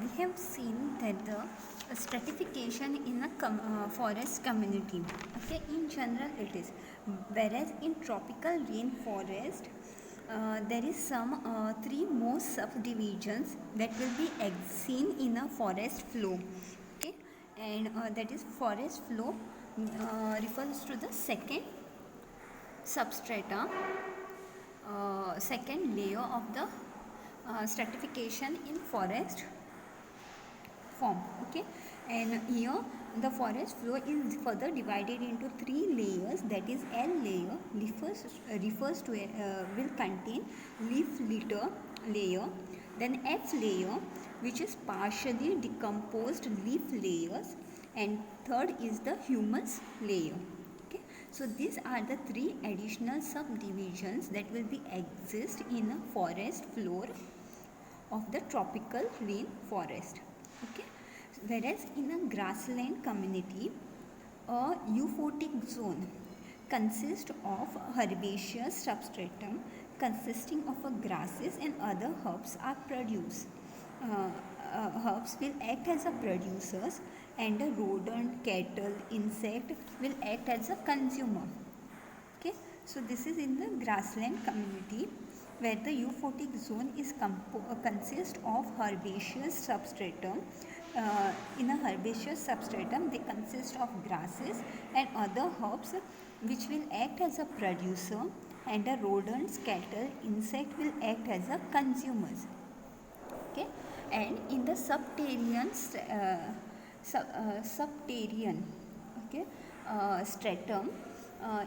we have seen that the stratification in a forest community, okay, in general it is, whereas in tropical rainforest there is some three more subdivisions that will be seen in a forest floor, okay, and that is forest floor refers to the second substrata, second layer of the stratification in forest form, okay. And here the forest floor is further divided into three layers, that is L layer refers to will contain leaf litter layer, then F layer which is partially decomposed leaf layers, and third is the humus layer, okay. So these are the three additional subdivisions that will be exist in a forest floor of the tropical rainforest, okay. Whereas in a grassland community, a euphotic zone consists of herbaceous substratum consisting of grasses and other herbs are produced. Uh, Herbs will act as a producers, and a rodent, cattle, insect will act as a consumer. Okay, so this is in the grassland community where the euphotic zone is consists of herbaceous substratum. In a herbaceous substratum, they consist of grasses and other herbs which will act as a producer, and the rodents, cattle, insect will act as a consumers. Okay, and in the subterranean, okay, stratum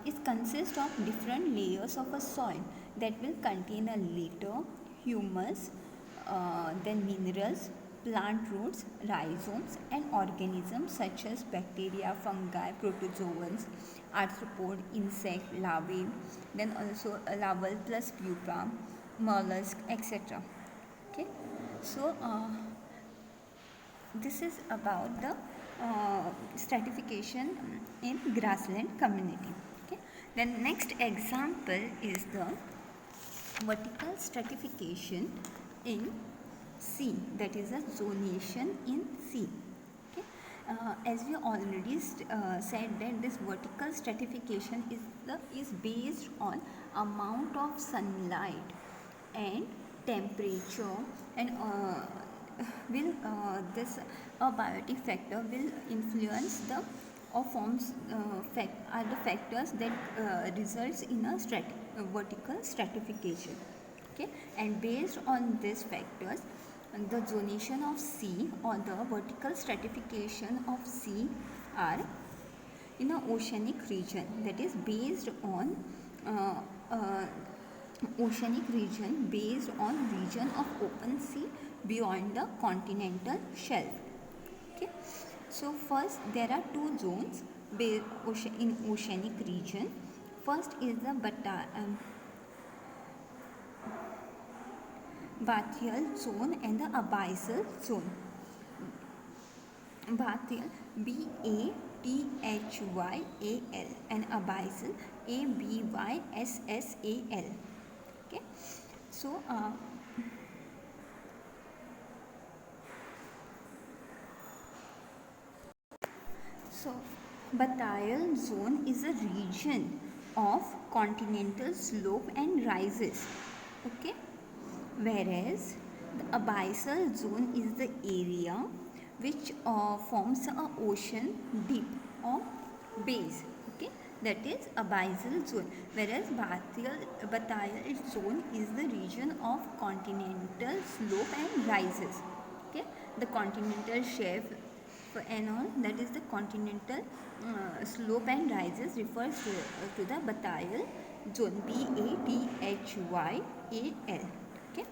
is consist of different layers of a soil that will contain a litter, humus, then minerals, plant roots, rhizomes, and organisms such as bacteria, fungi, protozoans, arthropod, insect, larvae, then also larval plus pupa, mollusk, etc. Okay, so this is about the stratification in grassland community, okay. Then next example is the vertical stratification in sea, that is a zonation in sea, okay. As we already said that this vertical stratification is based on amount of sunlight and temperature, and will this abiotic factor will influence the or forms are the factors that results in a vertical stratification, okay. And based on these factors, the zonation of sea or the vertical stratification of sea are in an oceanic region, that is based on uh, uh, oceanic region based on region of open sea beyond the continental shelf, okay. So first there are two zones in oceanic region. First is the bathyal zone and the abyssal zone. Bathyal, Bathyal, and abyssal, Abyssal. Okay, so bathyal zone is a region of continental slope and rises, okay, whereas the abyssal zone is the area which forms a ocean deep or base, okay, that is abyssal zone, whereas bathyal zone is the region of continental slope and rises, okay. The continental shelf and all, that is the continental slope and rises refers to the bathyal zone, Bathyal, okay.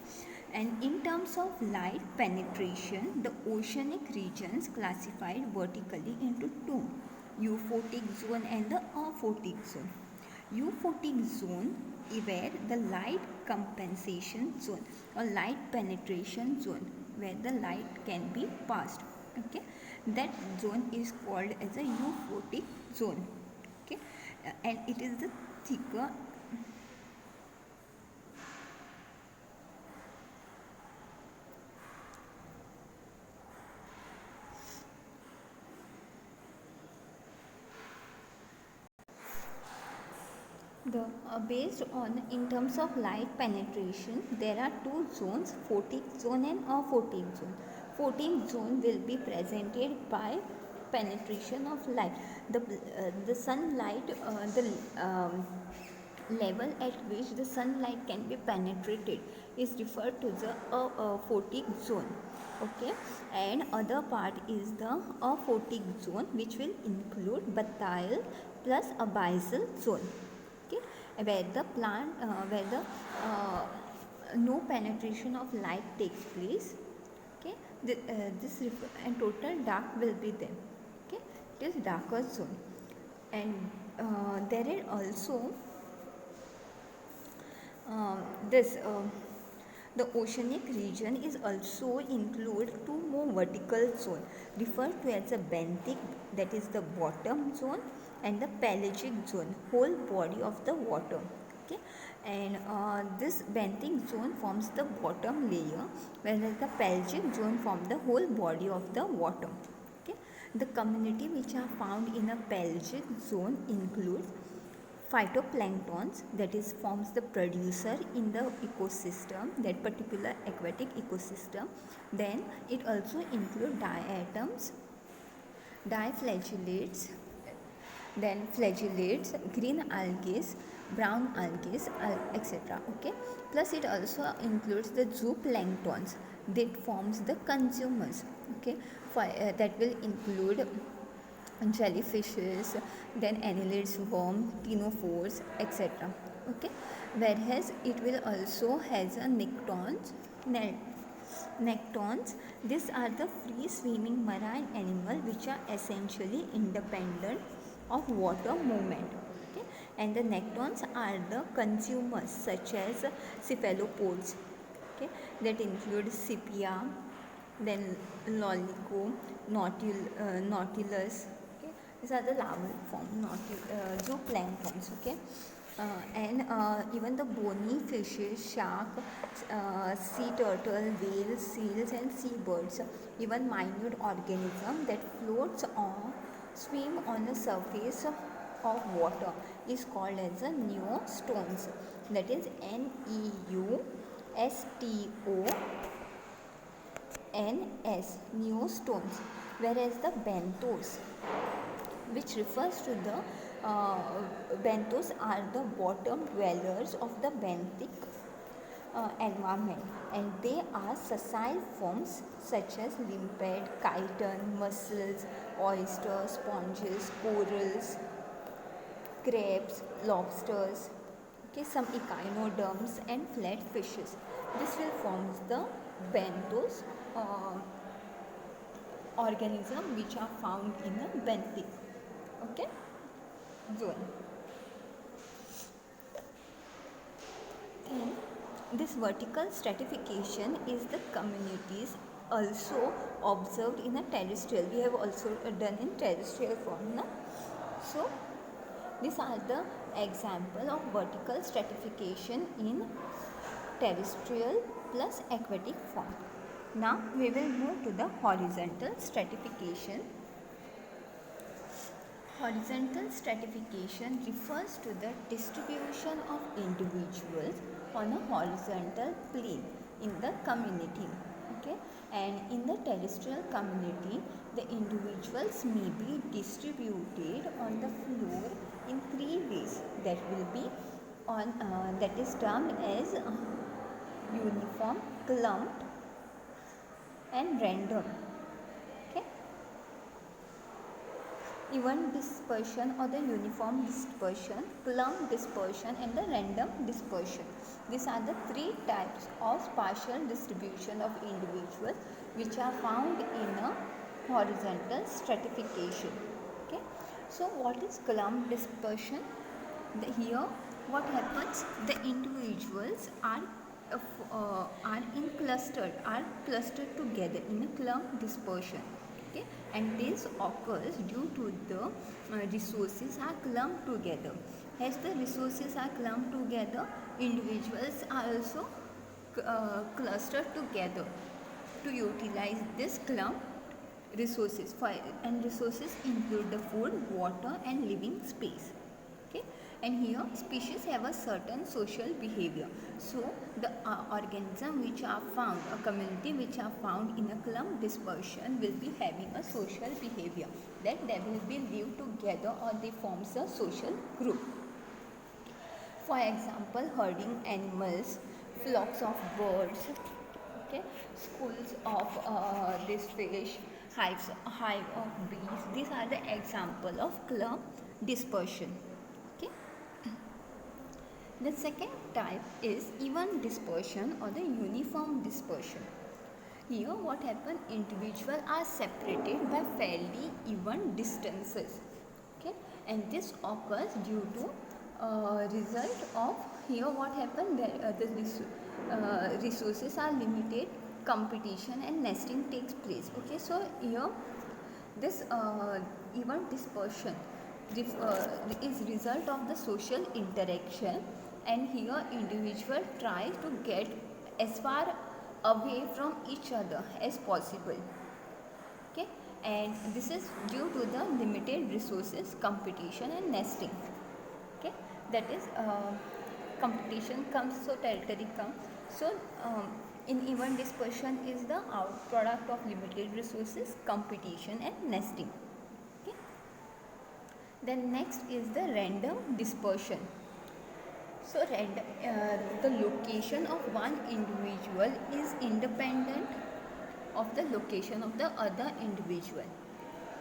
And in terms of light penetration, the oceanic regions classified vertically into two, euphotic zone and the aphotic zone. Euphotic zone is where the light compensation zone or light penetration zone, where the light can be passed, okay. That zone is called as a euphotic zone, okay. And it is the thicker The based on in terms of light penetration, there are two zones: photic zone and aphotic zone. Photic zone will be presented by penetration of light. The sunlight, the level at which the sunlight can be penetrated is referred to the aphotic zone. Okay, and other part is the aphotic zone, which will include bathyl plus abyssal zone. Okay, where the no penetration of light takes place. Okay, and total dark will be there. Okay, it is darker zone. And there is also um, this the oceanic region is also include two more vertical zone referred to as the benthic, that is the bottom zone, and the pelagic zone, whole body of the water. Okay, and this benthic zone forms the bottom layer, whereas the pelagic zone forms the whole body of the water. Okay, the community which are found in a pelagic zone includes phytoplanktons, that is forms the producer in the ecosystem, that particular aquatic ecosystem. Then it also includes diatoms, diflagellates, then flagellates, green algae, brown algae, etc. Okay, plus it also includes the zooplanktons that forms the consumers. Okay, that will include jellyfishes, then annelids, worm, ctenophores, etc. Okay, whereas it will also has a nectons. These are the free swimming marine animals which are essentially independent of water movement. Okay, and the nectons are the consumers such as cephalopods. Okay, that include sepia, then loligo, nautilus. Okay, these are the larval form zooplanktons. Okay, and even the bony fishes, shark, sea turtle, whales, seals, and seabirds, even minute organism that floats or swim on the surface of water is called as a neostones. That is NEUSTONS, neostones. Whereas the benthos, which refers to the benthos, are the bottom dwellers of the benthic environment, and they are sessile forms such as limpet, chiton, mussels, oysters, sponges, corals, crabs, lobsters. Okay, some echinoderms and flat fishes. This will form the benthos organism which are found in a benthic, okay, zone. Then this vertical stratification is the communities also observed in a terrestrial. We have also done in terrestrial form. Na? So these are the example of vertical stratification in terrestrial plus aquatic form. Now we will move to the horizontal stratification. Horizontal stratification refers to the distribution of individuals on a horizontal plane in the community. Okay, and in the terrestrial community, the individuals may be distributed on the floor in three ways. That will be on that is termed as uniform, clumped, and random. Okay, even dispersion or the uniform dispersion, clump dispersion, and the random dispersion. These are the three types of spatial distribution of individuals which are found in a horizontal stratification. Okay, so what is clump dispersion? Here what happens, the individuals are clustered together in a clump dispersion. Okay, and this occurs due to the resources are clumped together. As the resources are clumped together, individuals are also clustered together to utilize this clump resources. And resources include the food, water, and living space. Okay, and here species have a certain social behavior. So the organism which are found, a community which are found in a clump dispersion will be having a social behavior, that they will be live together or they forms a social group. For example, herding animals, flocks of birds, okay, schools of this fish, hive of bees. These are the example of clump dispersion. Okay. The second type is even dispersion or the uniform dispersion. Here what happens, individuals are separated by fairly even distances, okay, and this occurs due to result of, here what happens, that the resources are limited, competition and nesting takes place. Okay, so here this even dispersion is result of the social interaction, and here individual try to get as far away from each other as possible. Okay, and this is due to the limited resources, competition and nesting. Okay, that is competition comes, so territory comes. So in even dispersion is the out product of limited resources, competition and nesting. Okay, then next is the random dispersion. So the location of one individual is independent of the location of the other individual.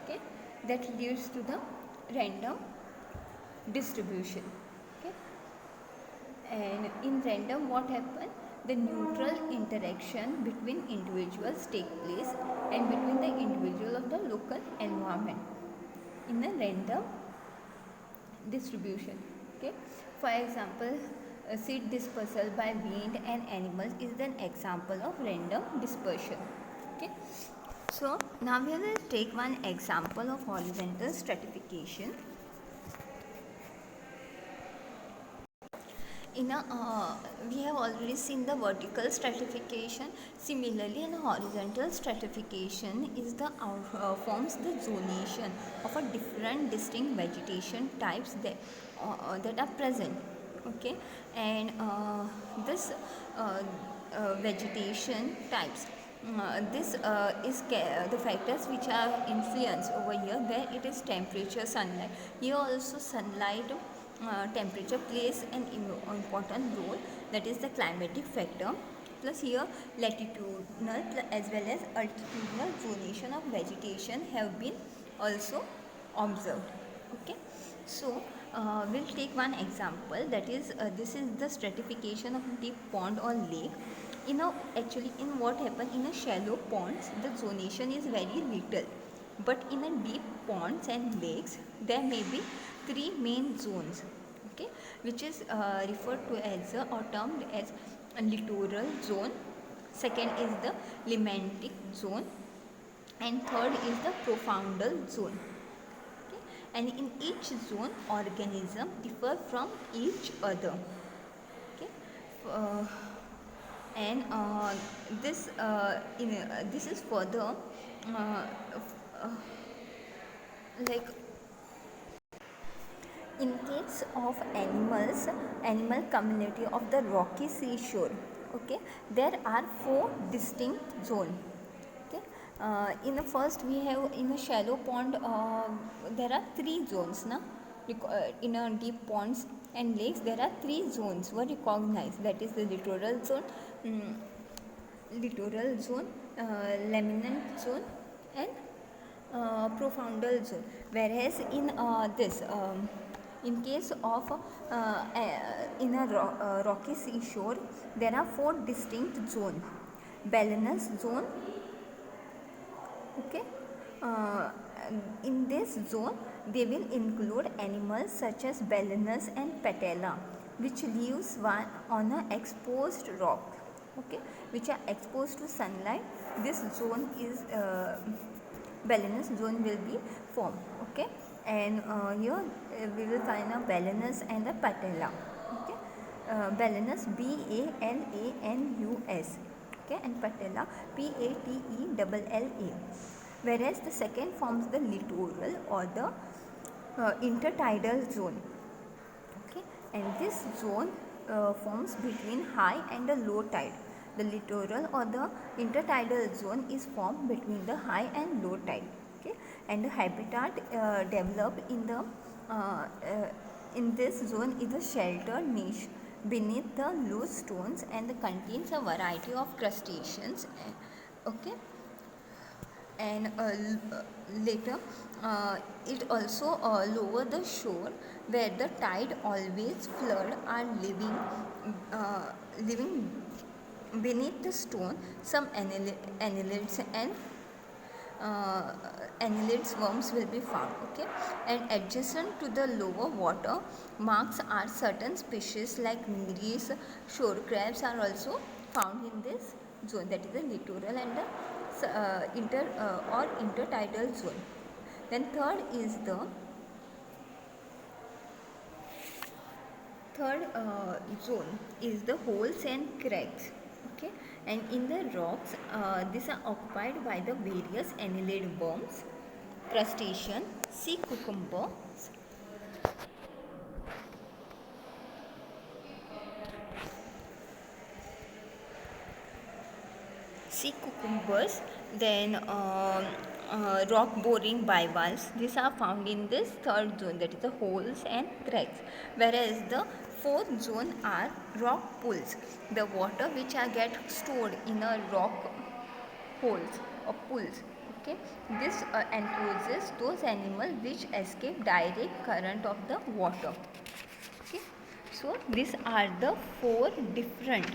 Okay, that leads to the random distribution. Okay, and in random what happens, the neutral interaction between individuals take place and between the individual of the local environment in a random distribution. Okay, for example, seed dispersal by wind and animals is an example of random dispersion. Okay, so now we will take one example of horizontal stratification. We have already seen the vertical stratification. Similarly, in horizontal stratification is the forms the zonation of a different distinct vegetation types that are present. Okay, and this vegetation types. This is the factors which are influence over here, where it is temperature, sunlight. Here also sunlight, temperature plays an important role, that is the climatic factor. Plus here latitudinal as well as altitudinal zonation of vegetation have been also observed. Okay, so we'll take one example, that is this is the stratification of deep pond or lake. Actually in what happen, in a shallow ponds the zonation is very little, but in a deep ponds and lakes there may be three main zones, okay, which is referred to as or termed as a littoral zone. Second is the limantic zone, and third is the profoundal zone. Okay, and in each zone organism differ from each other. Okay, uh, and this is further uh, like in case of animal community of the rocky seashore. Okay, there are four distinct zones. Okay, in the first we have, in a shallow pond there are three zones now. In a deep ponds and lakes there are three zones were recognized, that is the littoral zone, laminate zone and profoundal zone. Whereas in this in case of in a rocky seashore there are four distinct zones: balanus zone. Okay, uh, in this zone they will include animals such as balanus and patella, which lives on a exposed rock. Okay, which are exposed to sunlight. This zone is balanus zone will be formed. Okay, and here we will find a balanus and a patella. Okay, balanus Balanus, okay, and patella Patella. Whereas the second forms the littoral or the intertidal zone. Okay, and this zone forms between high and the low tide. The littoral or the intertidal zone is formed between the high and low tide. Okay, and the habitat developed in this zone is a sheltered niche beneath the loose stones and contains a variety of crustaceans. Okay, and later it also lower the shore where the tide always flood are living beneath the stone. Some annelids and uh, annelids worms will be found. Okay, and adjacent to the lower water marks are certain species like nigris, shore crabs are also found in this zone, that is the littoral and the intertidal zone. Then third zone is the holes and cracks. Okay, and in the rocks these are occupied by the various annelid worms, crustacean, sea cucumber, sea cucumbers, then rock boring bivalves. These are found in this third zone, that is the holes and cracks. Whereas the fourth zone are rock pools, the water which are get stored in a rock holes or pools. Okay, this encloses those animals which escape direct current of the water. Okay, so these are the four different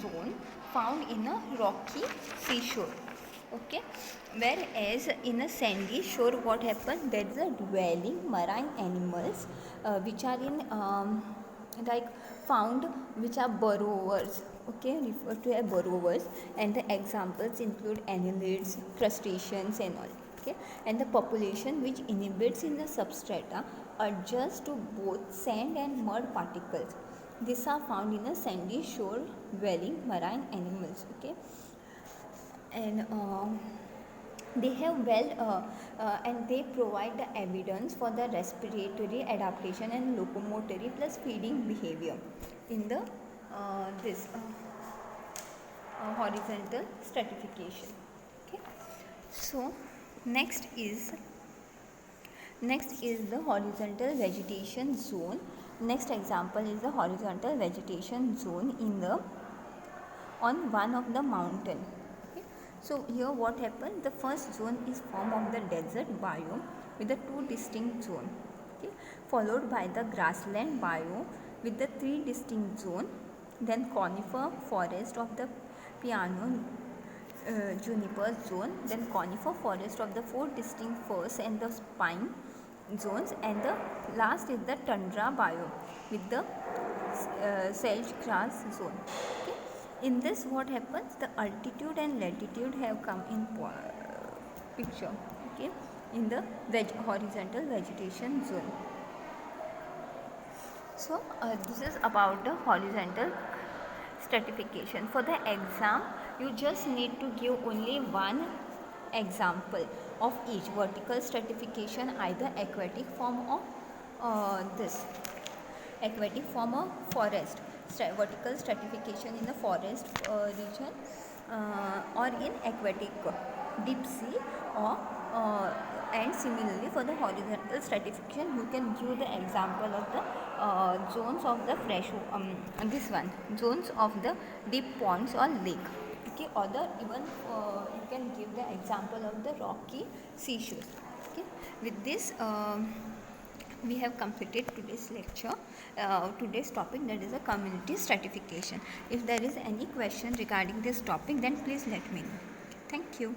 zones found in a rocky seashore. Okay, whereas in a sandy shore, what happens? There is a dwelling marine animals which are in like found, which are burrowers. Okay, referred to as burrowers, and the examples include annelids, crustaceans, and all. Okay, and the population which inhabits in the substrata adjusts to both sand and mud particles. These are found in a sandy shore dwelling marine animals. Okay, and they have and they provide the evidence for the respiratory adaptation and locomotory plus feeding behavior in the this horizontal stratification. Okay, so next is the horizontal vegetation zone. Next example is the horizontal vegetation zone on one of the mountain. Okay. So here what happened? The first zone is form of the desert biome with the two distinct zone. Okay. Followed by the grassland biome with the three distinct zone. Then conifer forest of the piano juniper zone. Then conifer forest of the four distinct firs and the pine zones, and the last is the tundra biome with the sage grass zone. Okay. In this what happens, the altitude and latitude have come in picture. Okay, in the horizontal vegetation zone. So this is about the horizontal stratification. For the exam you just need to give only one example of each: vertical stratification, either aquatic form or this aquatic form of forest, vertical stratification in the forest region, or in aquatic deep sea, or and similarly for the horizontal stratification you can give the example of the zones of the this one, zones of the deep ponds or lake. Okay, or the even you can give the example of the rocky seashores. Okay, with this we have completed today's lecture, today's topic, that is a community stratification. If there is any question regarding this topic, then please let me know. Thank you.